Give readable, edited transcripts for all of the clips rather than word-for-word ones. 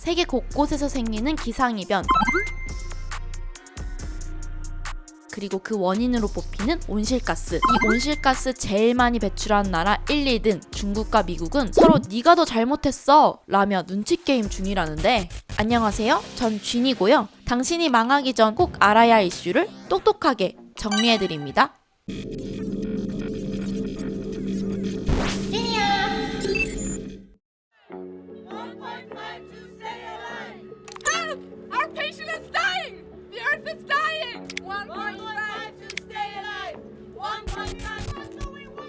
세계 곳곳에서 생기는 기상이변, 그리고 그 원인으로 뽑히는 온실가스. 이 온실가스 제일 많이 배출하는 나라 1, 2등 중국과 미국은 서로 네가 더 잘못했어 라며 눈치게임 중이라는데, 안녕하세요, 전 쥔이고요. 당신이 망하기 전 꼭 알아야 할 이슈를 똑똑하게 정리해드립니다. Our patient is dying! The earth is dying! 1.5 to stay alive! 1.5, what do we want?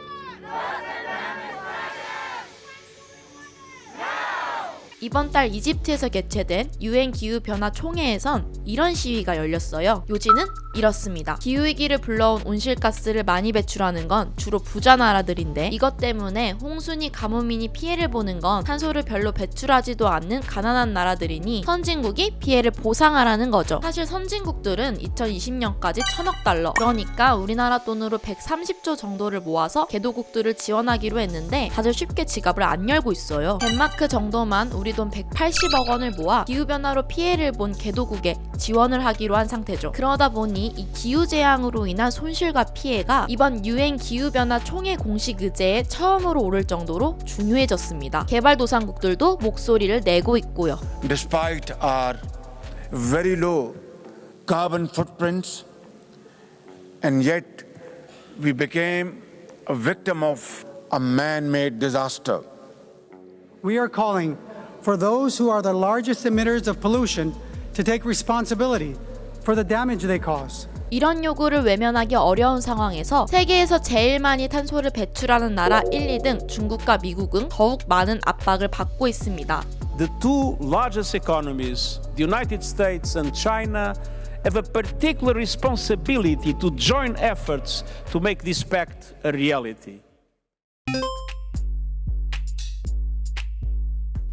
이번 달 이집트에서 개최된 UN 기후변화 총회에선 이런 시위가 열렸어요. 요지는 이렇습니다. 기후위기를 불러온 온실가스를 많이 배출하는 건 주로 부자 나라들인데, 이것 때문에 홍순위 가뭄민이 피해를 보는 건 탄소를 별로 배출하지도 않는 가난한 나라들이니 선진국이 피해를 보상하라는 거죠. 사실 선진국들은 2020년까지 1,000억 달러, 그러니까 우리나라 돈으로 130조 정도를 모아서 개도국들을 지원하기로 했는데 다들 쉽게 지갑을 안 열고 있어요. 덴마크 정도만 우리 돈 180억 원을 모아 기후변화로 피해를 본 개도국에 지원을 하기로 한 상태죠. 그러다 보니 이 기후재앙으로 인한 손실과 피해가 이번 UN 기후변화 총회 공식 의제에 처음으로 오를 정도로 중요해졌습니다. 개발도상국들도 목소리를 내고 있고요. Despite our very low carbon footprints, and yet we became a victim of a man-made disaster. We are calling for those who are the largest emitters of pollution to take responsibility for the damage they cause. 이런 요구를 외면하기 어려운 상황에서 세계에서 제일 많이 탄소를 배출하는 나라 1, 2등 중국과 미국은 더욱 많은 압박을 받고 있습니다. The two largest economies, the United States and China, have a particular responsibility to join efforts to make this pact a reality.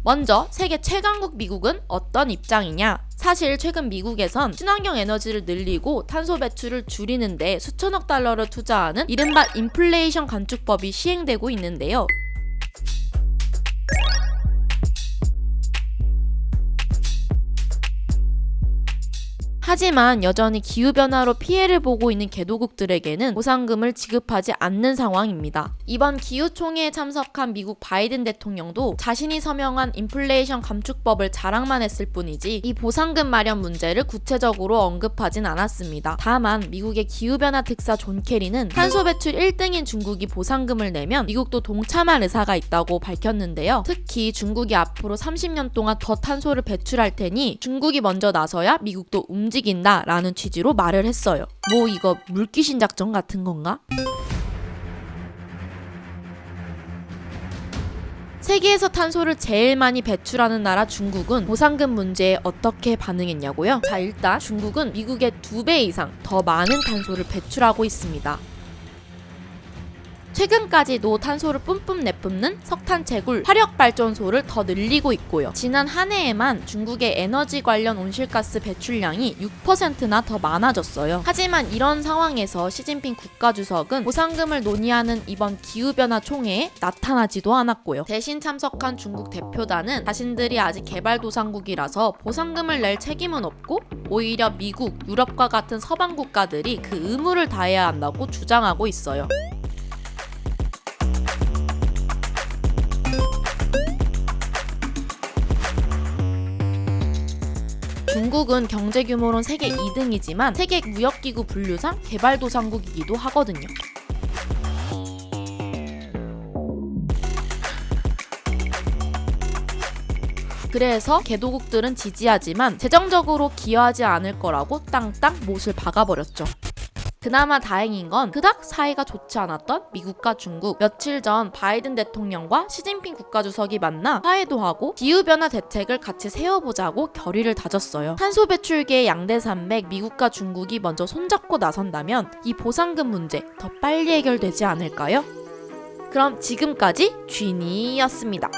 먼저 세계 최강국 미국은 어떤 입장이냐? 사실 최근 미국에선 친환경 에너지를 늘리고 탄소 배출을 줄이는데 수천억 달러를 투자하는 이른바 인플레이션 감축법이 시행되고 있는데요. 하지만 여전히 기후변화로 피해를 보고 있는 개도국들에게는 보상금을 지급하지 않는 상황입니다. 이번 기후총회에 참석한 미국 바이든 대통령도 자신이 서명한 인플레이션 감축법을 자랑만 했을 뿐이지 이 보상금 마련 문제를 구체적으로 언급하진 않았습니다. 다만 미국의 기후변화 특사 존 케리는 탄소 배출 1등인 중국이 보상금을 내면 미국도 동참할 의사가 있다고 밝혔는데요. 특히 중국이 앞으로 30년 동안 더 탄소를 배출할 테니 중국이 먼저 나서야 미국도 움직인다라는 취지로 말을 했어요. 뭐 이거 물귀신 작전 같은 건가? 세계에서 탄소를 제일 많이 배출하는 나라 중국은 보상금 문제에 어떻게 반응했냐고요? 자, 일단 중국은 미국의 2배 이상 더 많은 탄소를 배출하고 있습니다. 최근까지도 탄소를 뿜뿜 내뿜는 석탄 채굴 화력발전소를 더 늘리고 있고요. 지난 한 해에만 중국의 에너지 관련 온실가스 배출량이 6%나 더 많아졌어요. 하지만 이런 상황에서 시진핑 국가주석은 보상금을 논의하는 이번 기후변화 총회에 나타나지도 않았고요. 대신 참석한 중국 대표단은 자신들이 아직 개발도상국이라서 보상금을 낼 책임은 없고 오히려 미국, 유럽과 같은 서방 국가들이 그 의무를 다해야 한다고 주장하고 있어요. 중국은 경제 규모론 세계 2등이지만 세계 무역기구 분류상 개발도상국이기도 하거든요. 그래서 개도국들은 지지하지만 재정적으로 기여하지 않을 거라고 땅땅 못을 박아버렸죠. 그나마 다행인 건 그닥 사이가 좋지 않았던 미국과 중국. 며칠 전 바이든 대통령과 시진핑 국가주석이 만나 화해도 하고 기후변화 대책을 같이 세워보자고 결의를 다졌어요. 탄소 배출계의 양대 산맥 미국과 중국이 먼저 손잡고 나선다면 이 보상금 문제 더 빨리 해결되지 않을까요? 그럼 지금까지 쥐니였습니다.